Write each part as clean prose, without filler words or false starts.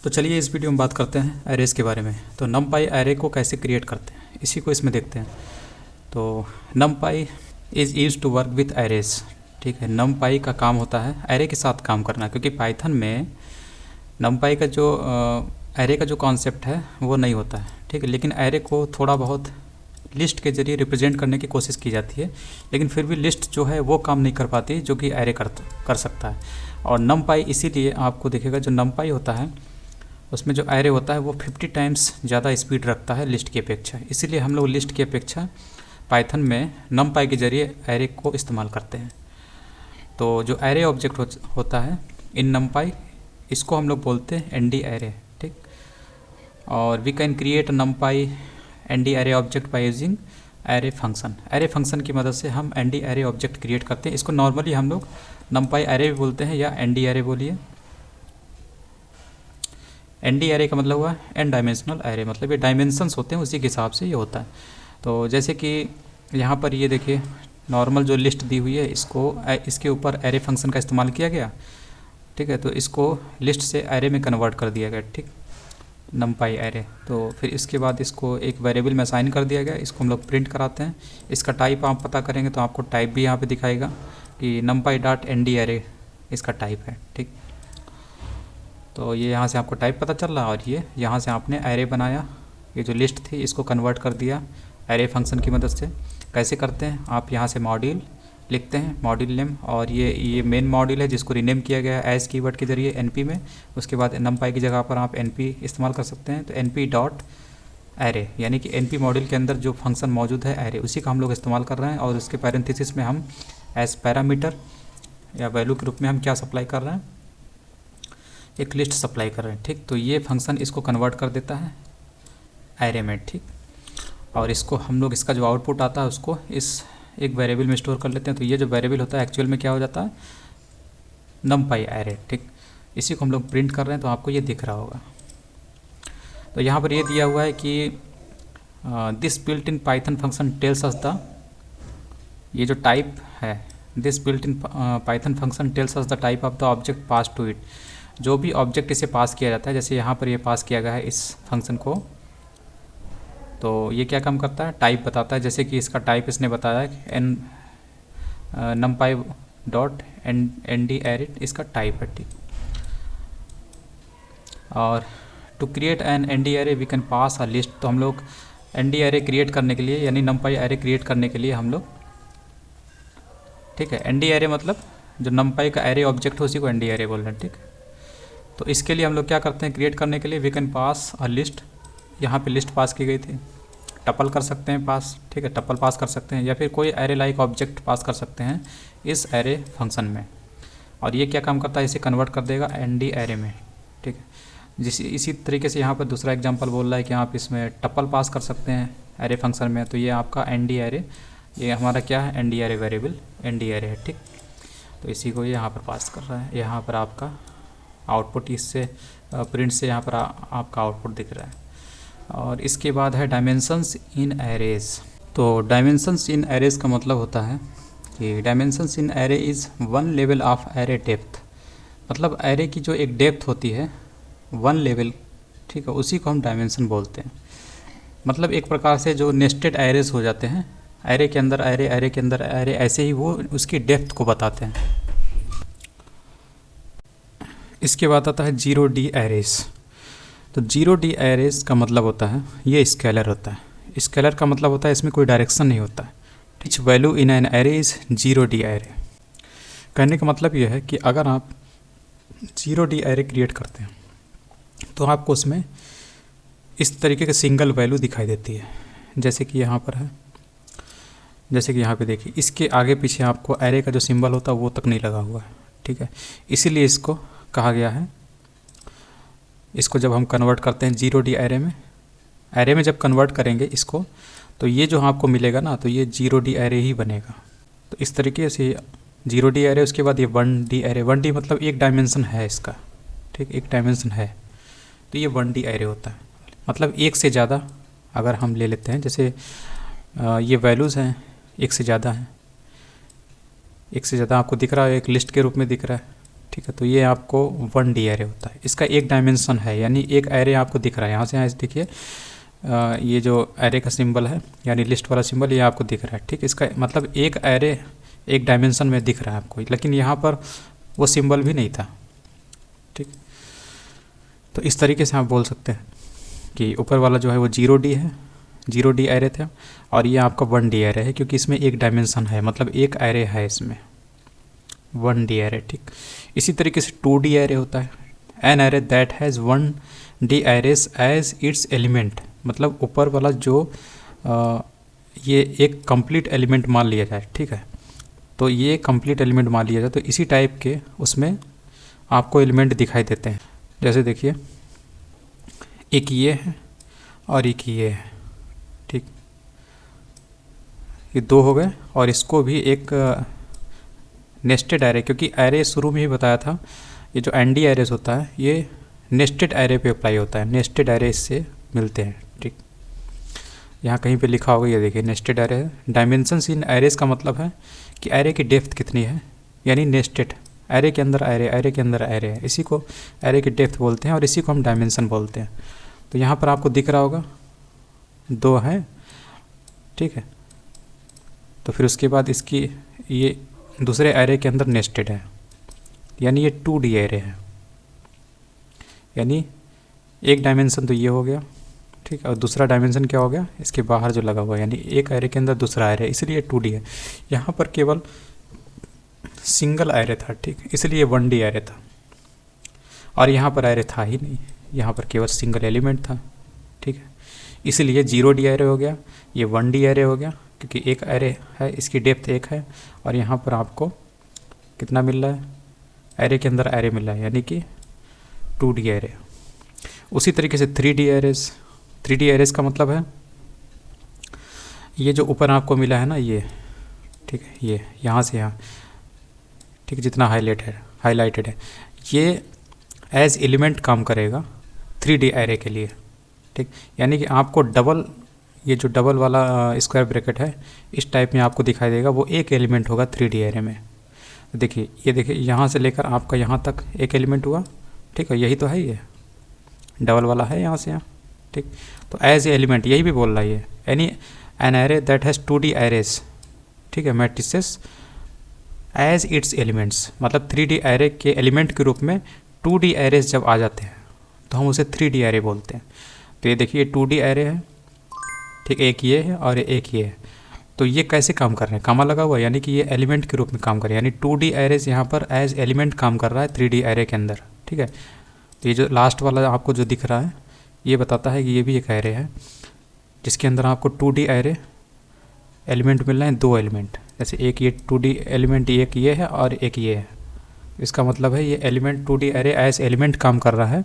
तो चलिए इस वीडियो में बात करते हैं एरेज़ के बारे में। तो numpy एरे को कैसे क्रिएट करते हैं इसी को इसमें देखते हैं। तो numpy is use to work with arrays. ठीक है, numpy का काम होता है एरे के साथ काम करना, क्योंकि पाइथन में numpy का जो एरे का जो कॉन्सेप्ट है वो नहीं होता है। ठीक है, लेकिन एरे को थोड़ा बहुत लिस्ट के ज़रिए रिप्रेजेंट करने की कोशिश की जाती है, लेकिन फिर भी लिस्ट जो है वो काम नहीं कर पाती जो कि एरे कर सकता है। और numpy इसीलिए आपको देखेगा जो numpy होता है उसमें जो एरे होता है वो 50 टाइम्स ज़्यादा स्पीड रखता है लिस्ट की अपेक्षा। इसीलिए हम लोग लिस्ट की अपेक्षा पाइथन में numpy के ज़रिए एरे को इस्तेमाल करते हैं। तो जो एरे ऑब्जेक्ट होता है इन numpy, इसको हम लोग बोलते हैं nd एरे। ठीक, और we can create numpy nd array object by using array function. Array function की मदद से हम nd एरे ऑब्जेक्ट क्रिएट करते हैं। इसको नॉर्मली हम लोग numpy एरे भी बोलते हैं या nd एरे बोलिए। nd एरे का मतलब हुआ n डायमेंशनल एरे, मतलब ये डायमेंशंस होते हैं उसी के हिसाब से ये होता है। तो जैसे कि यहाँ पर ये देखिए नॉर्मल जो लिस्ट दी हुई है इसके ऊपर एरे फंक्शन का इस्तेमाल किया गया। ठीक है, तो इसको लिस्ट से एरे में कन्वर्ट कर दिया गया। ठीक, numpy एरे। तो फिर इसके बाद इसको एक वेरिएबल में असाइन कर दिया गया। इसको हम लोग प्रिंट कराते हैं। इसका टाइप आप पता करेंगे तो आपको टाइप भी यहाँ पे दिखाएगा कि numpy.nd एरे इसका टाइप है। ठीक, तो ये यहाँ से आपको टाइप पता चल रहा है और ये यहाँ से आपने एरे बनाया। ये जो लिस्ट थी इसको कन्वर्ट कर दिया एरे फंक्शन की मदद से। कैसे करते हैं, आप यहाँ से मॉड्यूल लिखते हैं, मॉड्यूल नेम, और ये मेन मॉड्यूल है जिसको रीनेम किया गया है एज कीवर्ड के जरिए np में। उसके बाद numpy की जगह पर आप np इस्तेमाल कर सकते हैं। तो np.array यानी कि np मॉड्यूल के अंदर जो फंक्शन मौजूद है एरे, उसी का हम लोग इस्तेमाल कर रहे हैं। और उसके पैरेंथेसिस में हम एज पैरामीटर या वैल्यू के रूप में हम क्या सप्लाई कर रहे हैं, एक लिस्ट सप्लाई कर रहे हैं। ठीक, तो ये फंक्शन इसको कन्वर्ट कर देता है एरे में। ठीक, और इसको हम लोग इसका जो आउटपुट आता है उसको इस एक वेरिएबल में स्टोर कर लेते हैं। तो ये जो वेरिएबल होता है एक्चुअल में क्या हो जाता है, numpy एरे। ठीक, इसी को हम लोग प्रिंट कर रहे हैं तो आपको ये दिख रहा होगा। तो यहाँ पर ये दिया हुआ है कि this built in Python function tells us the, ये जो टाइप है this built in Python function tells us the type of the object pass to it. जो भी ऑब्जेक्ट इसे पास किया जाता है, जैसे यहाँ पर ये पास किया गया है इस फंक्शन को, तो ये क्या काम करता है, टाइप बताता है। जैसे कि इसका टाइप इसने बताया कि numpy.nd एरे इसका टाइप है। ठीक, और to create an nd array we can pass a list. तो हम लोग nd एरे क्रिएट करने के लिए यानी numpy एरे क्रिएट करने के लिए हम लोग, ठीक है, nd एरे मतलब जो numpy का एरे ऑब्जेक्ट हो उसी को nd एरे बोल रहे हैं। ठीक, तो इसके लिए हम लोग क्या करते हैं, क्रिएट करने के लिए we can pass a list. यहाँ पे लिस्ट पास की गई थी, टपल कर सकते हैं पास। ठीक है, टपल पास कर सकते हैं या फिर कोई एरे लाइक ऑब्जेक्ट पास कर सकते हैं इस एरे फंक्शन में। और ये क्या काम करता है, इसे कन्वर्ट कर देगा nd एरे में। ठीक है, इसी तरीके से यहाँ पर दूसरा एग्जांपल बोल रहा है कि आप इसमें टपल पास कर सकते हैं एरे फंक्शन में। तो ये आपका nd एरे, ये हमारा क्या है, nd array variable nd array है। ठीक, तो इसी को ये यहाँ पर पास कर रहा है। यहाँ पर आपका आउटपुट इससे प्रिंट से यहाँ पर आपका आउटपुट दिख रहा है। और इसके बाद है डायमेंशंस इन एरेज। तो डायमेंशंस इन एरेज का मतलब होता है कि dimensions in array is one level of array depth. मतलब एरे की जो एक डेप्थ होती है वन लेवल, ठीक है, उसी को हम डायमेंशन बोलते हैं। मतलब एक प्रकार से जो नेस्टेड एरेज हो जाते हैं, एरे के अंदर एरे, एरे के अंदर एरे, ऐसे ही वो उसकी डेप्थ को बताते हैं। इसके बाद आता है 0D एरेज। तो 0D एरेज का मतलब होता है ये स्केलर होता है। स्केलर का मतलब होता है इसमें कोई डायरेक्शन नहीं होता है। Etch value in an array is 0D array. कहने का मतलब ये है कि अगर आप 0D एरे क्रिएट करते हैं तो आपको उसमें इस तरीके के सिंगल वैल्यू दिखाई देती है। जैसे कि यहाँ पर है, जैसे कि यहाँ पे देखिए इसके आगे पीछे आपको एरे का जो सिंबल होता है वो तक नहीं लगा हुआ है। ठीक है, इसीलिए इसको कहा गया है, इसको जब हम कन्वर्ट करते हैं 0D एरे में जब कन्वर्ट करेंगे इसको, तो ये जो आपको मिलेगा ना, तो ये 0D एरे ही बनेगा। तो इस तरीके से 0D एरे, उसके बाद ये 1D एरे। 1D मतलब एक डायमेंशन है इसका। ठीक, एक डायमेंशन है, तो ये 1D एरे होता है। मतलब एक से ज़्यादा अगर हम ले लेते हैं, जैसे ये वैल्यूज़ हैं, एक से ज़्यादा हैं, एक से ज़्यादा आपको दिख रहा है, एक लिस्ट के रूप में दिख रहा है। ठीक है। तो ये आपको 1D एरे होता है, इसका एक डायमेंशन है, यानी एक एरे आपको दिख रहा है यहाँ से, यहाँ देखिए ये जो एरे का सिंबल है यानी लिस्ट वाला सिंबल ये आपको दिख रहा है, ठीक। इसका मतलब एक एरे एक डायमेंशन में दिख रहा है आपको, लेकिन यहाँ पर वो सिंबल भी नहीं था, ठीक। तो इस तरीके से आप बोल सकते हैं कि ऊपर वाला जो है वो 0D है, 0D एरे था, और ये आपका 1D एरे है क्योंकि इसमें एक डायमेंशन है, मतलब एक एरे है इसमें, 1D एरे, ठीक। इसी तरीके से 2D एरे होता है, an array that has 1D arrays as its element, मतलब ऊपर वाला जो ये एक कंप्लीट एलिमेंट मान लिया जाए, ठीक है। तो ये कंप्लीट एलिमेंट मान लिया जाए, तो इसी टाइप के उसमें आपको एलिमेंट दिखाई देते हैं। जैसे देखिए एक ये है और एक ये है, ठीक। ये दो हो गए, और इसको भी एक नेस्टेड एरे, क्योंकि एरे शुरू में ही बताया था, ये जो एनडी एरेस होता है ये नेस्टेड एरे पे अप्लाई होता है, नेस्टेड एरे इससे मिलते हैं, ठीक। यहाँ कहीं पे लिखा होगा, ये देखिए नेस्टेड एरे है। डायमेंशंस इन एरेस का मतलब है कि एरे की डेप्थ कितनी है, यानी नेस्टेड एरे के अंदर एरे, एरे के अंदर एरे है, इसी को एरे की डेप्थ बोलते हैं और इसी को हम डायमेंशन बोलते हैं। तो यहाँ पर आपको दिख रहा होगा 2 है, ठीक है। तो फिर उसके बाद इसकी ये दूसरे एरे के अंदर नेस्टेड है, यानी ये 2D एरे है, यानी एक डायमेंशन तो ये हो गया, ठीक। और दूसरा डायमेंशन क्या हो गया, इसके बाहर जो लगा हुआ है, यानी एक एरे के अंदर दूसरा एरे, इसलिए 2D है। यहाँ पर केवल सिंगल एरे था, ठीक, इसलिए 1D एरे था, और यहाँ पर एरे था ही नहीं, यहाँ पर केवल सिंगल एलिमेंट था, ठीक है। इसलिए 0D एरे हो गया, ये 1D एरे हो गया, क्योंकि एक एरे है, इसकी डेप्थ 1 है, और यहाँ पर आपको कितना मिल रहा है, एरे के अंदर एरे मिल रहा है, यानी कि 2D एरे। उसी तरीके से 3D एरेस, 3D एरेस का मतलब है ये जो ऊपर आपको मिला है ना ये, ठीक है, ये यहाँ से यहाँ, ठीक, जितना हाईलाइटेड है ये एज एलिमेंट काम करेगा 3D एरे के लिए, ठीक। यानी कि आपको डबल, ये जो डबल वाला स्क्वायर ब्रैकेट है इस टाइप में आपको दिखाई देगा, वो एक एलिमेंट होगा 3D एरे में। देखिए ये देखिए यहाँ से लेकर आपका यहाँ तक एक एलिमेंट हुआ, ठीक है, यही तो है, ये डबल वाला है यहाँ से यहाँ, ठीक। तो एज ए एलिमेंट यही भी बोल रहा है ये, यानी N array that has 2D arrays, ठीक है, मैट्रिसेस एज इट्स एलिमेंट्स, मतलब 3D एरे के एलिमेंट के रूप में 2D एरेज जब आ जाते हैं तो हम उसे 3D एरे बोलते हैं। तो ये देखिए 2D एरे है, ठीक, एक ये है और एक ये है। तो ये कैसे काम कर रहे हैं, कामा लगा हुआ है, यानी कि ये एलिमेंट के रूप में काम कर रहे हैं, यानी 2D एरेज यहाँ पर एज एलिमेंट काम कर रहा है 3D एरे के अंदर, ठीक है। तो ये जो लास्ट वाला आपको जो दिख रहा है ये बताता है कि ये भी एक एरे है जिसके अंदर आपको 2D एरे एलिमेंट मिल रहे हैं, 2 एलिमेंट, जैसे एक ये 2D एलिमेंट एक ये है और एक ये है। इसका मतलब है ये element 2D array as element काम कर रहा है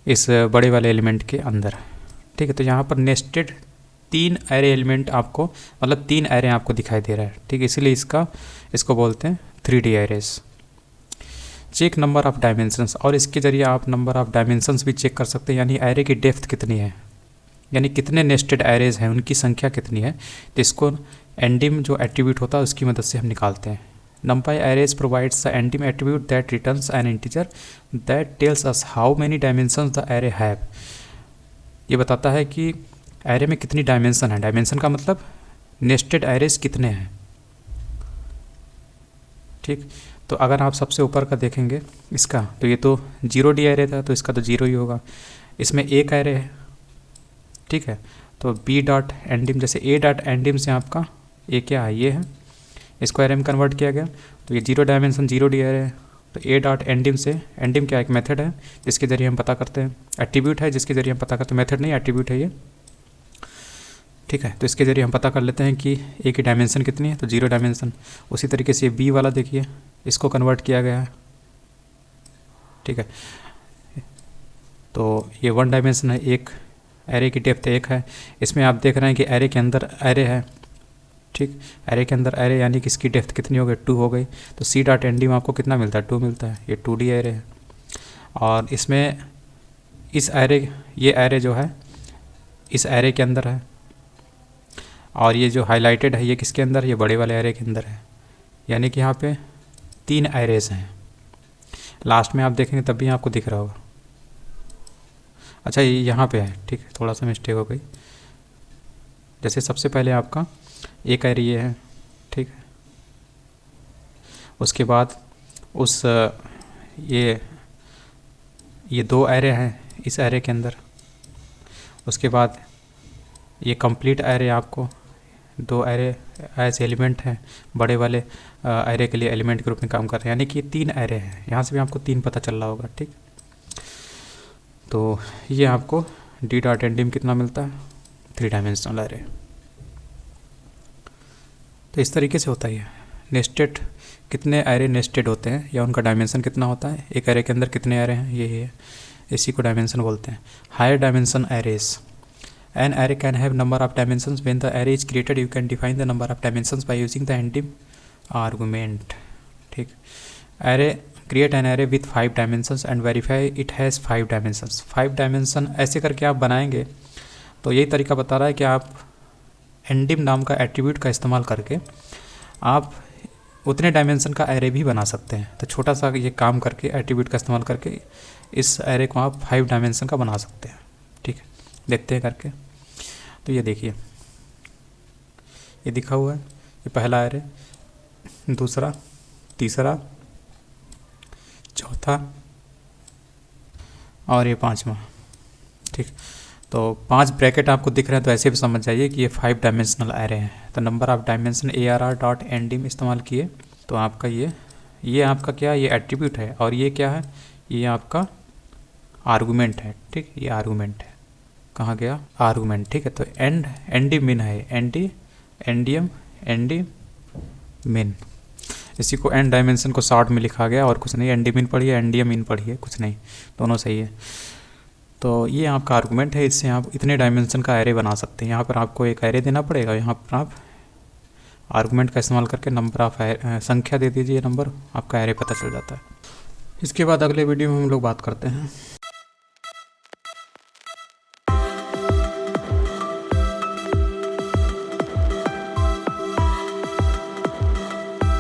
इस बड़े वाले एलिमेंट के अंदर, ठीक है। तो यहाँ पर नेस्टेड 3 एरे एलिमेंट आपको, मतलब 3 एरे आपको दिखाई दे रहा है, ठीक है, इसीलिए इसको बोलते हैं 3D arrays. Check number of dimensions, और इसके ज़रिए आप नंबर ऑफ डायमेंशंस भी चेक कर सकते हैं, यानी एरे की डेप्थ कितनी है, यानी कितने नेस्टेड एरेज हैं, उनकी संख्या कितनी है। तो इसको एंडिम जो एट्रीब्यूट होता है उसकी मदद से हम निकालते हैं। numpy arrays provides the endim attribute that returns an integer that tells us how many dimensions the array have। ये बताता है कि एरे में कितनी डायमेंशन है, डायमेंशन का मतलब नेस्टेड एरेज कितने हैं, ठीक। तो अगर आप सबसे ऊपर का देखेंगे इसका, तो ये तो 0D एरे था, तो इसका तो 0 ही होगा। इसमें एक एरे है, ठीक है, तो b डॉट एंडिम, जैसे a डॉट एंडिम से आपका a क्या है, ये है, इसको एरे में कन्वर्ट किया गया, तो ये 0 डायमेंशन 0D एरे है। तो a डॉट एंडिम से, एंडिम क्या एक मेथड है जिसके ज़रिए हम पता करते हैं, एट्रीब्यूट है जिसके ज़रिए हम पता करते हैं, मेथड नहीं एट्रीब्यूट है ये, ठीक है। तो इसके ज़रिए हम पता कर लेते हैं कि a की डायमेंशन कितनी है, तो 0 डायमेंशन। उसी तरीके से b वाला देखिए, इसको कन्वर्ट किया गया है, ठीक है। तो ये 1 डायमेंशन है, एक एरे की डेप्थ 1 है। इसमें आप देख रहे हैं कि एरे के अंदर एरे है, ठीक, एरे के अंदर एरे, यानी कि इसकी डेप्थ कितनी हो गई, 2 हो गई। तो c डॉट एंडिम आपको कितना मिलता है, 2 मिलता है, ये 2D एरे है। और इसमें इस एरे, ये एरे जो है इस एरे के अंदर है, और ये जो हाईलाइटेड है ये किसके अंदर, ये बड़े वाले एरे के अंदर है, यानी कि यहाँ पे 3 एरेज हैं, लास्ट में आप देखेंगे तब भी आपको दिख रहा होगा। अच्छा ये यहाँ पे है, ठीक है, थोड़ा सा मिस्टेक हो गई। जैसे सबसे पहले आपका एक एरे ये है, ठीक है, उसके बाद उस ये दो एरे हैं इस एरे के अंदर, उसके बाद ये कंप्लीट एरे आपको दो एरे ऐसे एलिमेंट हैं बड़े वाले एरे के लिए एलिमेंट के रूप में काम कर रहे हैं, यानी कि 3 एरे हैं। यहाँ से भी आपको 3 पता चल रहा होगा, ठीक। तो ये आपको डी डॉट एंडिम कितना मिलता है, 3 डायमेंशनल एरे। तो इस तरीके से होता है ये नेस्टेड, कितने एरे नेस्टेड होते हैं या उनका डायमेंशन कितना होता है, एक एरे के अंदर कितने एरे हैं, ये है, इसी को डायमेंशन बोलते हैं। Higher dimension arrays, an array can have number of dimensions. When the array is created you can define the number of dimensions by using the endim argument, ठीक। array create an array with 5 dimensions and verify it has 5 dimensions। 5 dimension ऐसे करके आप बनाएंगे। तो यही तरीका बता रहा है कि आप endim नाम का एट्रीब्यूट का इस्तेमाल करके आप उतने डायमेंशन का एरे भी बना सकते हैं। तो छोटा सा ये काम करके एट्रीब्यूट का इस्तेमाल करके इस एरे को आप 5 डायमेंशन का बना सकते हैं, ठीक है। देखते हैं करके। तो ये देखिए ये दिखा हुआ है, ये पहला एरे, दूसरा, तीसरा, चौथा और ये 5वां, ठीक। तो 5 ब्रैकेट आपको दिख रहे हैं, तो ऐसे भी समझ जाइए कि ये 5 डायमेंशनल एरे हैं। तो नंबर ऑफ डायमेंशन ARR.endim इस्तेमाल किए तो आपका ये आपका क्या है, ये एट्रीब्यूट है, और ये क्या है, ये आपका आर्गूमेंट है, ठीक। ये आर्गूमेंट है, कहाँ गया आर्गूमेंट, ठीक है। तो एंडी मिन है, एंडियम एंडी मिन, इसी को एंड डायमेंशन को शॉर्ट में लिखा गया और कुछ नहीं। एंडी मिन पढ़िए, एंडियम मिन पढ़िए, कुछ नहीं, दोनों सही है। तो ये आपका आर्गूमेंट है, इससे आप इतने डायमेंशन का एरे बना सकते हैं। यहाँ पर आपको एक एरे देना पड़ेगा, यहाँ पर आप आर्गूमेंट का इस्तेमाल करके नंबर ऑफ संख्या दे दीजिए, नंबर आपका एरे पता चल जाता है। इसके बाद अगले वीडियो में हम लोग बात करते हैं।